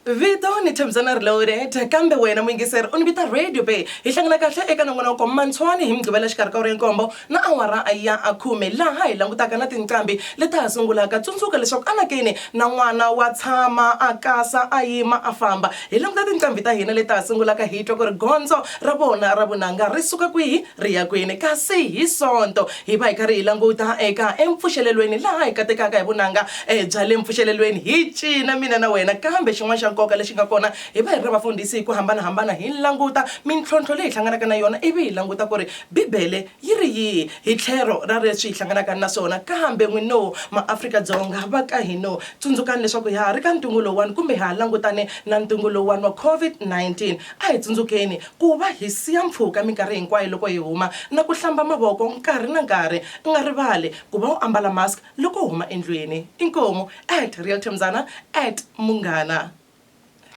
Vito ni Themzana Reloaded kambe wena mwingiseri u ni vita Radio Bay hi hlangana kahle eka nongonoko Mantshwani hi Mgqivela xikarhi ka ri nkombo na awara ya 10 laha hi langutaka na tinqambi leta ha sungulaka tsundzuka leswaku anakeni na n'wana wa tshama a kasa a yima a famba hi languta tinqambi ta hina leta ha sungulaka hi twa ku ri gondzo ra vona ra vunanga ri suka kwihi ri ya kwini kasi hi sonto hi va hi karhi hi languta eka empfuxelelweni laha hi katekaka hi vunanga bya le mpfuxelelweni hi cina mina na wena kambe xin'wana xa nkoka lexi nga kona hi va hi ri vafundhisi hi ku hambanahambana hi languta mintlhontlho leyi hi hlanganaka na yona ivi hi languta ku ri bibele yi ri yihi hi tlhelo ra leswi hi hlanganaka na swona kambe n'wino maAfrika-Dzonga va ka hino tsundzukani leswaku hi ha ri ka ntungu lowuwani kumbe hi ha langutane na ntungu lowuwani wa COVID-19 a hi tsundzukeni ku va hi siya mpfhuka minkarhi hinkwayo loko hi huma na ku hlamba mavoko nkarhi na nkarhi u nga rivali ku va u ambala mask loko u huma endlwini inkomu @realthemzana @munghana.